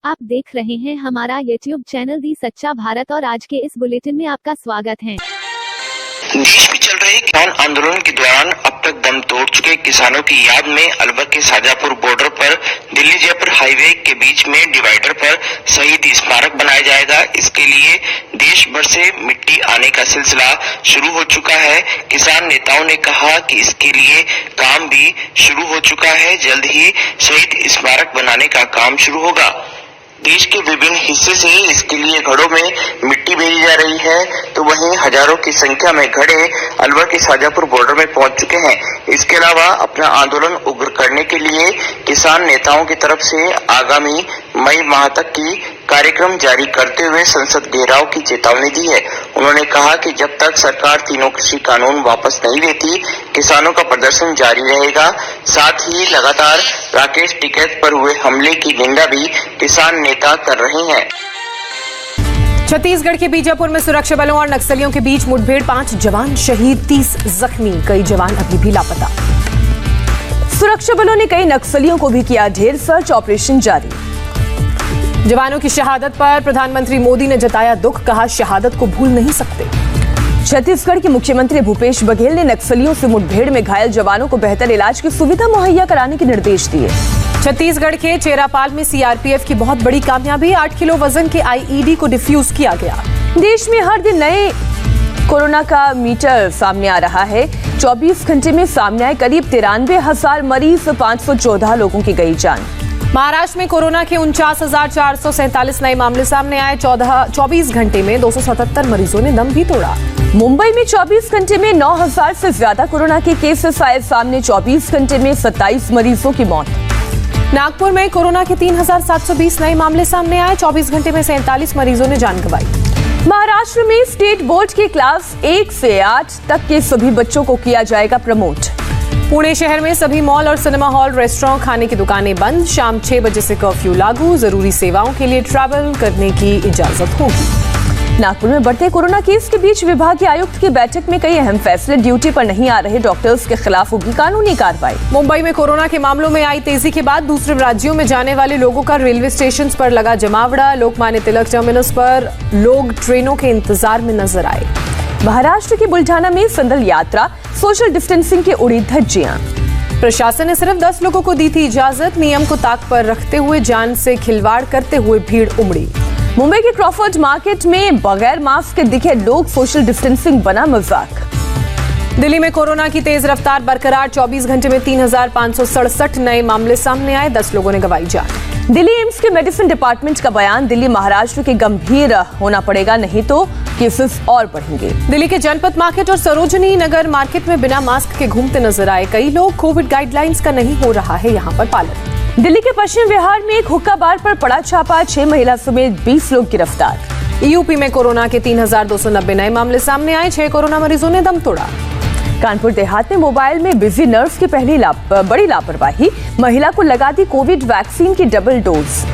आप देख रहे हैं हमारा YouTube चैनल दी सच्चा भारत और आज के इस बुलेटिन में आपका स्वागत है। देश में चल रहे किसान आंदोलन के दौरान अब तक दम तोड़ चुके किसानों की याद में अलवर के शाजापुर बॉर्डर पर दिल्ली जयपुर हाईवे के बीच में डिवाइडर पर शहीद स्मारक बनाया जाएगा। इसके लिए देश भर से मिट्टी आने का सिलसिला शुरू हो चुका है। किसान नेताओं ने कहा कि इसके लिए काम भी शुरू हो चुका है। जल्द ही शहीद स्मारक बनाने का काम शुरू होगा। देश के विभिन्न हिस्से से इसके लिए घड़ों में मिट्टी भेजी जा रही है, तो वहीं हजारों की संख्या में घड़े अलवर के शाजापुर बॉर्डर में पहुंच चुके हैं। इसके अलावा अपना आंदोलन उग्र करने के लिए किसान नेताओं की तरफ से आगामी मई माह तक की कार्यक्रम जारी करते हुए संसद घेराव की चेतावनी दी है। उन्होंने कहा कि जब तक सरकार तीनों कृषि कानून वापस नहीं लेती, किसानों का प्रदर्शन जारी रहेगा। साथ ही लगातार राकेश टिकैत पर हुए हमले की निंदा भी किसान नेता कर रहे हैं। छत्तीसगढ़ के बीजापुर में सुरक्षा बलों और नक्सलियों के बीच मुठभेड़, 5 जवान शहीद, 30 जख्मी, कई जवान अभी भी लापता। सुरक्षा बलों ने कई नक्सलियों को भी किया ढेर, सर्च ऑपरेशन जारी। जवानों की शहादत पर प्रधानमंत्री मोदी ने जताया दुख, कहा शहादत को भूल नहीं सकते। छत्तीसगढ़ के मुख्यमंत्री भूपेश बघेल ने नक्सलियों से मुठभेड़ में घायल जवानों को बेहतर इलाज की सुविधा मुहैया कराने के निर्देश दिए। छत्तीसगढ़ के चेरापाल में सीआरपीएफ की बहुत बड़ी कामयाबी, 8 किलो वजन के आईईडी को डिफ्यूज किया गया। देश में हर दिन नए कोरोना का मीटर सामने आ रहा है। 24 घंटे में सामने आए करीब 93,000 मरीज, 514 लोगों की गई जान। महाराष्ट्र में कोरोना के 49,447 नए मामले सामने आए। 24 घंटे में 277 मरीजों ने दम भी तोड़ा। मुंबई में 24 घंटे में 9,000 से ज्यादा कोरोना के केसेस आए सामने। 24 घंटे में 27 मरीजों की मौत। नागपुर में कोरोना के 3,720 नए मामले सामने आए। 24 घंटे में 47 मरीजों ने जान गंवाई। महाराष्ट्र में स्टेट बोर्ड के क्लास 1 से 8 तक के सभी बच्चों को किया जाएगा प्रमोट। पुणे शहर में सभी मॉल और सिनेमा हॉल, रेस्टोरेंट, खाने की दुकानें बंद। शाम 6 बजे से कर्फ्यू लागू। जरूरी सेवाओं के लिए ट्रैवल करने की इजाजत होगी। नागपुर में बढ़ते कोरोना केस के बीच विभागीय आयुक्त की बैठक में कई अहम फैसले। ड्यूटी पर नहीं आ रहे डॉक्टर्स के खिलाफ होगी कानूनी कार्रवाई। मुंबई में कोरोना के मामलों में आई तेजी के बाद दूसरे राज्यों में जाने वाले लोगों का रेलवे स्टेशन पर लगा जमावड़ा। लोकमान्य तिलक टर्मिनस पर लोग ट्रेनों के इंतजार में नजर आए। महाराष्ट्र के बुल्ढाना में संदल यात्रा, सोशल डिस्टेंसिंग की उड़ी धज्जियां। प्रशासन ने सिर्फ 10 लोगों को दी थी इजाजत। नियम को ताक पर रखते हुए जान से खिलवाड़ करते हुए भीड़ उमड़ी। मुंबई के क्रॉफर्ड मार्केट में बगैर मास्क के दिखे लोग, सोशल डिस्टेंसिंग बना मजाक। दिल्ली में कोरोना की तेज रफ्तार बरकरार। 24 घंटे में 3,567 नए मामले सामने आए। 10 लोगों ने गंवाई जान। दिल्ली एम्स के मेडिसिन डिपार्टमेंट का बयान, दिल्ली महाराष्ट्र के गंभीर होना पड़ेगा, नहीं तो केसेस और बढ़ेंगे। दिल्ली के जनपद मार्केट और सरोजनी नगर मार्केट में बिना मास्क के घूमते नजर आए कई लोग। कोविड गाइडलाइंस का नहीं हो रहा है यहाँ पर पालन। दिल्ली के पश्चिम बिहार में एक हुक्का बार पर पड़ा छापा, 6 महिला समेत 20 लोग गिरफ्तार। यूपी में कोरोना के 3,290 नए मामले सामने आए। 6 कोरोना मरीजों ने दम तोड़ा। कानपुर देहात में मोबाइल में बिजी नर्स की पहली बड़ी लापरवाही, महिला को लगा दी कोविड वैक्सीन की डबल डोज।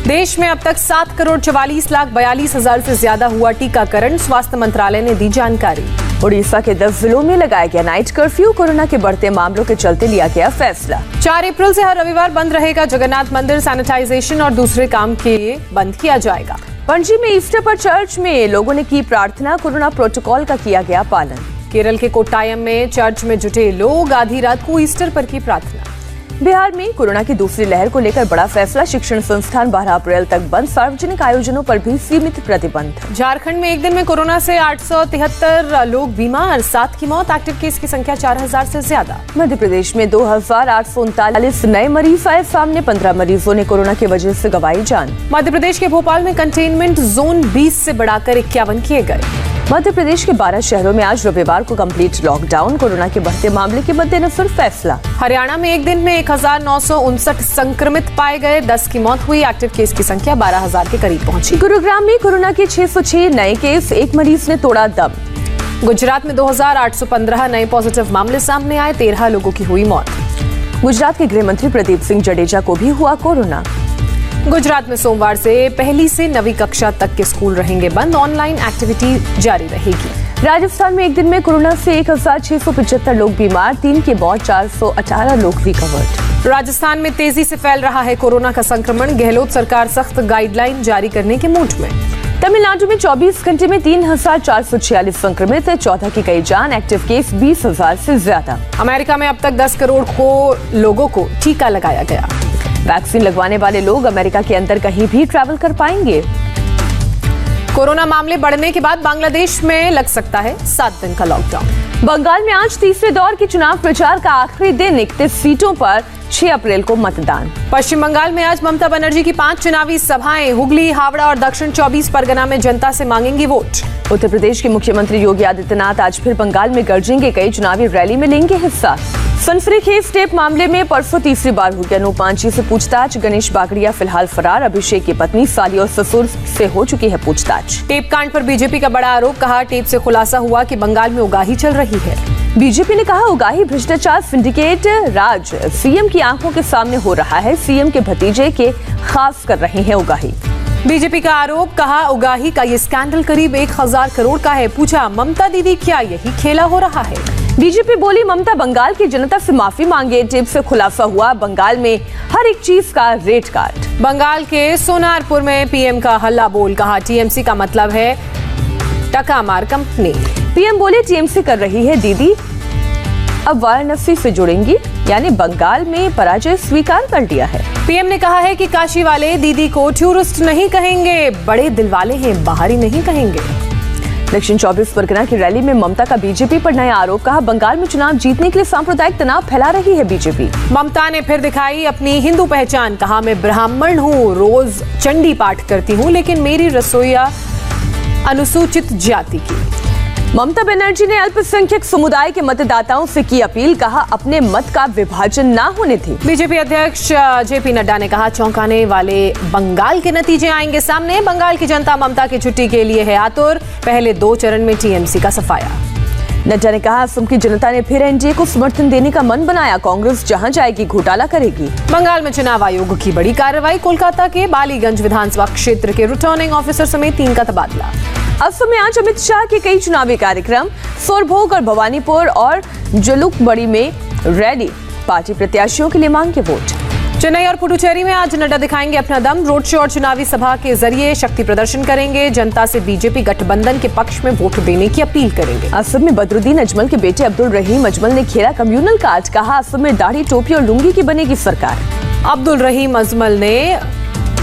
देश में अब तक 7,40,42,000 से ज्यादा हुआ टीकाकरण, स्वास्थ्य मंत्रालय ने दी जानकारी। उड़ीसा के 10 जिलों में लगाया गया नाइट कर्फ्यू, कोरोना के बढ़ते मामलों के चलते लिया गया फैसला। 4 अप्रैल से हर रविवार बंद रहेगा जगन्नाथ मंदिर। सैनिटाइजेशन और दूसरे काम के लिए बंद किया जाएगा। पणजी में ईस्टर पर चर्च में लोगों ने की प्रार्थना, कोरोना प्रोटोकॉल का किया गया पालन। केरल के कोट्टायम में चर्च में जुटे लोग, आधी रात को ईस्टर पर की प्रार्थना। बिहार में कोरोना की दूसरी लहर को लेकर बड़ा फैसला, शिक्षण संस्थान 12 अप्रैल तक बंद, सार्वजनिक आयोजनों पर भी सीमित प्रतिबंध। झारखंड में एक दिन में कोरोना से 873 लोग बीमार, 7 की मौत। एक्टिव केस की संख्या 4,000 से ज्यादा। मध्य प्रदेश में 2,839 नए मरीज आए सामने, 15 मरीजों ने कोरोना की वजह से गंवाई जान। मध्य प्रदेश के भोपाल में कंटेनमेंट जोन 20 से बढ़ाकर 51 किए गए। मध्य प्रदेश के 12 शहरों में आज रविवार को कंप्लीट लॉकडाउन, कोरोना के बढ़ते मामले के मद्देनजर फैसला। हरियाणा में एक दिन में 1,959 संक्रमित पाए गए, 10 की मौत हुई। एक्टिव केस की संख्या 12,000 के करीब पहुंची। गुरुग्राम में कोरोना के 606 नए केस, 1 मरीज ने तोड़ा दम। गुजरात में 2,815 नए पॉजिटिव मामले सामने आए, 13 लोगों की हुई मौत। गुजरात के गृह मंत्री प्रदीप सिंह जडेजा को भी हुआ कोरोना। गुजरात में सोमवार से 1ली से 9वीं कक्षा तक के स्कूल रहेंगे बंद। ऑनलाइन एक्टिविटी जारी रहेगी। राजस्थान में एक दिन में कोरोना से 1675 लोग बीमार, 3 की मौत, 418 लोग रिकवर्ड। राजस्थान में तेजी से फैल रहा है कोरोना का संक्रमण, गहलोत सरकार सख्त गाइडलाइन जारी करने के मूड में। तमिलनाडु में 24 घंटे में 3446 संक्रमित, 14 की गई जान, एक्टिव केस 20,000 से ज्यादा। अमेरिका में अब तक 10 करोड़ लोगों को टीका लगाया गया। वैक्सीन लगवाने वाले लोग अमेरिका के अंदर कहीं भी ट्रैवल कर पाएंगे। कोरोना मामले बढ़ने के बाद बांग्लादेश में लग सकता है 7 दिन का लॉकडाउन। बंगाल में आज तीसरे दौर के चुनाव प्रचार का आखिरी दिन, 31 सीटों पर 6 अप्रैल को मतदान। पश्चिम बंगाल में आज ममता बनर्जी की 5 चुनावी सभाएं, हुगली, हावड़ा और दक्षिण 24 परगना में जनता से मांगेंगी वोट। उत्तर प्रदेश के मुख्यमंत्री योगी आदित्यनाथ आज फिर बंगाल में गरजेंगे, कई चुनावी रैली में लेंगे हिस्सा। सनसनीखेज टेप मामले में परसों तीसरी बार हुई अनूप मांझी से पूछताछ, गणेश बागड़िया फिलहाल फरार, अभिषेक की पत्नी, साली और ससुर से हो चुकी है पूछताछ। टेप कांड पर बीजेपी का बड़ा आरोप, कहा टेप से खुलासा हुआ कि बंगाल में उगाही चल रही है। बीजेपी ने कहा उगाही भ्रष्टाचार सिंडिकेट राज सीएम की आंखों के सामने हो रहा है, सीएम के भतीजे के खास कर रहे हैं उगाही। बीजेपी का आरोप, कहा उगाही का ये स्कैंडल करीब 1000 करोड़ का है, पूछा ममता दीदी क्या यही खेला हो रहा है। बीजेपी बोली ममता बंगाल की जनता से माफी मांगे, टेप से खुलासा हुआ बंगाल में हर एक चीज का रेट कार्ड। बंगाल के सोनारपुर में पीएम का हल्ला बोल, कहा टीएमसी का मतलब है टका मार कंपनी। पीएम बोले टीएमसी कर रही है दीदी अब वाराणसी से जुड़ेंगी, यानी बंगाल में पराजय स्वीकार कर लिया है। पीएम ने कहा है कि काशी वाले दीदी को टूरिस्ट नहीं कहेंगे, बड़े दिल वाले हैं, बाहरी नहीं कहेंगे। दक्षिण 24 परगना की रैली में ममता का बीजेपी पर नया आरोप, कहा बंगाल में चुनाव जीतने के लिए सांप्रदायिक तनाव फैला रही है बीजेपी। ममता ने फिर दिखाई अपनी हिंदू पहचान, कहा मैं ब्राह्मण हूँ, रोज चंडी पाठ करती हूँ, लेकिन मेरी रसोईया अनुसूचित जाति की। ममता बनर्जी ने अल्पसंख्यक समुदाय के मतदाताओं से की अपील, कहा अपने मत का विभाजन ना होने थे। बीजेपी अध्यक्ष जेपी नड्डा ने कहा चौंकाने वाले बंगाल के नतीजे आएंगे सामने, बंगाल की जनता ममता की छुट्टी के लिए है आतुर, पहले 2 चरण में टीएमसी का सफाया। नड्डा ने कहा असम की जनता ने फिर एनडीए को समर्थन देने का मन बनाया, कांग्रेस जहां जाएगी घोटाला करेगी। बंगाल में चुनाव आयोग की बड़ी कार्रवाई, कोलकाता के बालीगंज विधानसभा क्षेत्र के रिटर्निंग ऑफिसर समेत 3 का तबादला। असम में आज अमित शाह के कई चुनावी कार्यक्रम, सोरभोग और भवानीपुर और जुलूकबड़ी में रैली, पार्टी प्रत्याशियों के लिए मांगे वोट। चेन्नई और पुडुचेरी में आज नड्डा दिखाएंगे अपना दम, रोड शो और चुनावी सभा के जरिए शक्ति प्रदर्शन करेंगे, जनता से बीजेपी गठबंधन के पक्ष में वोट देने की अपील करेंगे। असम में बदरुद्दीन अजमल के बेटे अब्दुल रहीम अजमल ने खेला कम्युनल कार्ड, कहा असम में दाढ़ी, टोपी और लुंगी की बनेगी सरकार। अब्दुल रहीम अजमल ने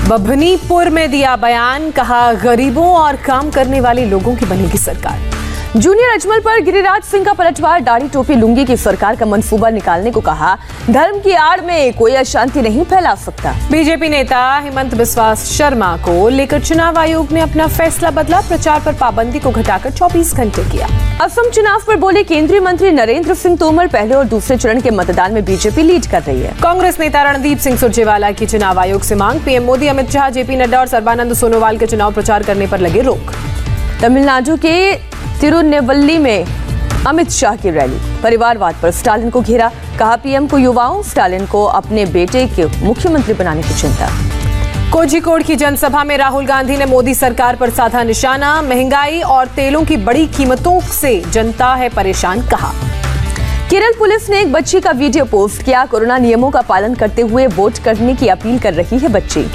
बभनीपुर में दिया बयान, कहा गरीबों और काम करने वाले लोगों की बनेगी सरकार। जूनियर अजमल पर गिरिराज सिंह का पलटवार, दाढ़ी, टोपी, लुंगी की सरकार का मंसूबा निकालने को कहा, धर्म की आड़ में कोई अशांति नहीं फैला सकता। बीजेपी नेता हेमंत बिस्वा शर्मा को लेकर चुनाव आयोग ने अपना फैसला बदला, प्रचार पर पाबंदी को घटाकर 24 घंटे किया। असम चुनाव पर बोले केंद्रीय मंत्री नरेंद्र सिंह तोमर, पहले और दूसरे चरण के मतदान में बीजेपी लीड कर रही है। कांग्रेस नेता रणदीप सिंह सुरजेवाला की चुनाव आयोग से मांग, पीएम मोदी, अमित शाह, जेपी नड्डा और सर्बानंद सोनोवाल के चुनाव प्रचार करने पर लगे रोक। तमिलनाडु के तिरुनेवल्ली में अमित शाह की रैली, परिवारवाद पर स्टालिन को घेरा, कहा पीएम को युवाओं, स्टालिन को अपने बेटे के मुख्यमंत्री बनाने की चिंता। कोझिकोड की जनसभा में राहुल गांधी ने मोदी सरकार पर साधा निशाना, महंगाई और तेलों की बड़ी कीमतों से जनता है परेशान, कहा। केरल पुलिस ने एक बच्ची का वीडियो पोस्ट किया, कोरोना नियमों का पालन करते हुए वोट करने की अपील कर रही है बच्ची।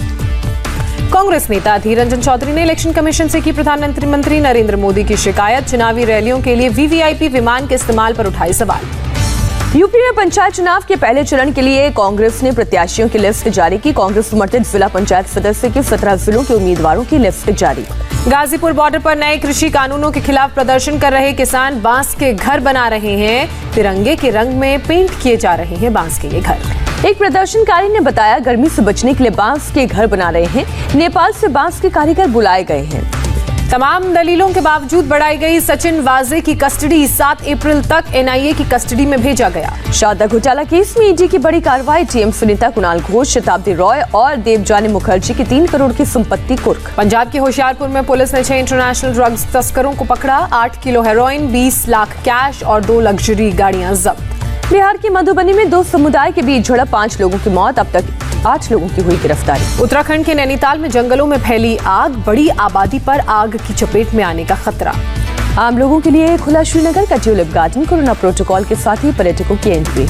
कांग्रेस नेता अधीर रंजन चौधरी ने इलेक्शन कमीशन से की प्रधानमंत्री नरेंद्र मोदी की शिकायत, चुनावी रैलियों के लिए वीवीआईपी विमान के इस्तेमाल पर उठाए सवाल। यूपी में पंचायत चुनाव के पहले चरण के लिए कांग्रेस ने प्रत्याशियों की लिस्ट जारी की, कांग्रेस समर्थित जिला पंचायत सदस्य के 17 जिलों के उम्मीदवारों की लिस्ट जारी। गाजीपुर बॉर्डर पर नए कृषि कानूनों के खिलाफ प्रदर्शन कर रहे किसान बांस के घर बना रहे हैं, तिरंगे के रंग में पेंट किए जा रहे हैं बांस के ये घर। एक प्रदर्शनकारी ने बताया गर्मी से बचने के लिए बांस के घर बना रहे हैं, नेपाल से बांस के कारीगर बुलाए गए हैं। तमाम दलीलों के बावजूद बढ़ाई गई सचिन वाजे की कस्टडी, 7 अप्रैल तक एनआईए की कस्टडी में भेजा गया। शारदा घोटाला केस में ईडी की बड़ी कार्रवाई, टीएमसी नेता कुणाल घोष, शताब्दी रॉय और देवजानी मुखर्जी की 3 करोड़ की संपत्ति कुर्क। पंजाब के होशियारपुर में पुलिस ने 6 इंटरनेशनल ड्रग्स तस्करों को पकड़ा, 8 किलो हेरोइन, 20 लाख कैश और 2 लग्जरी गाड़ियां जब्त। बिहार के मधुबनी में 2 समुदाय के बीच झड़प, 5 लोगों की मौत, अब तक 8 लोगों की हुई गिरफ्तारी। उत्तराखंड के नैनीताल में जंगलों में फैली आग, बड़ी आबादी पर आग की चपेट में आने का खतरा। आम लोगों के लिए खुला श्रीनगर का ट्यूलिप गार्डन, कोरोना प्रोटोकॉल के साथ ही पर्यटकों की एंट्री।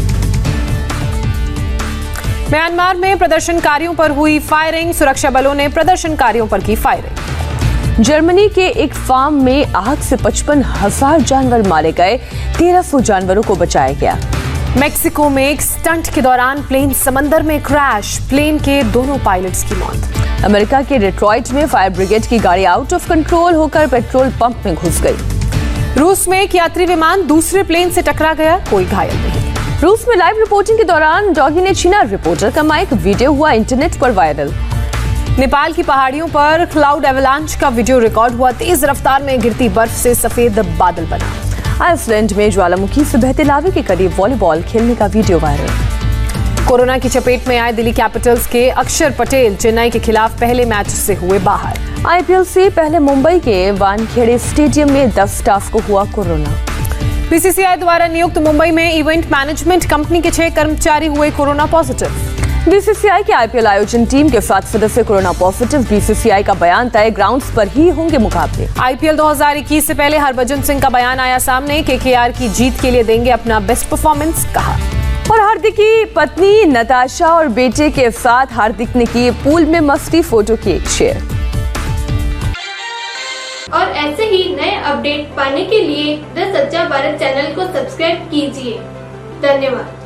म्यांमार में प्रदर्शनकारियों पर हुई फायरिंग, सुरक्षा बलों ने प्रदर्शनकारियों पर की फायरिंग। जर्मनी के एक फार्म में आग से 55,000 जानवर मारे गए, 1300 जानवरों को बचाया गया। मेक्सिको में एक स्टंट के दौरान प्लेन समंदर में क्रैश, प्लेन के दोनों पायलट्स की मौत। अमेरिका के डेट्रॉइट में फायर ब्रिगेड की गाड़ी आउट ऑफ कंट्रोल होकर पेट्रोल पंप में घुस गई। रूस में एक यात्री विमान दूसरे प्लेन से टकरा गया, कोई घायल नहीं। रूस में लाइव रिपोर्टिंग के दौरान डॉगी ने छीना रिपोर्टर का माइक, वीडियो हुआ इंटरनेट पर वायरल। नेपाल की पहाड़ियों पर क्लाउड एवलांच का वीडियो रिकॉर्ड हुआ, तेज रफ्तार में गिरती बर्फ से सफेद बादल बना। आइसलैंड में ज्वालामुखी से बहते लावे के करीब वॉलीबॉल खेलने का वीडियो वायरल। कोरोना की चपेट में आए दिल्ली कैपिटल्स के अक्षर पटेल चेन्नई के खिलाफ पहले मैच से हुए बाहर। आईपीएल से पहले मुंबई के वानखेड़े स्टेडियम में 10 स्टाफ को हुआ कोरोना। बीसीसीआई द्वारा नियुक्त मुंबई में इवेंट मैनेजमेंट कंपनी के 6 कर्मचारी हुए कोरोना पॉजिटिव। बीसीसीआई के आईपीएल आयोजन टीम के 7 सदस्य कोरोना पॉजिटिव। बीसीसीआई का बयान तय ग्राउंड्स पर ही होंगे मुकाबले। आईपीएल 2021 से पहले हरभजन सिंह का बयान आया सामने, केकेआर की जीत के लिए देंगे अपना बेस्ट परफॉर्मेंस, कहा। और हार्दिक की पत्नी नताशा और बेटे के साथ हार्दिक ने की पूल में मस्ती, फोटो की शेयर। और ऐसे ही नए अपडेट पाने के लिए द सच्चा भारत चैनल को सब्सक्राइब कीजिए। धन्यवाद।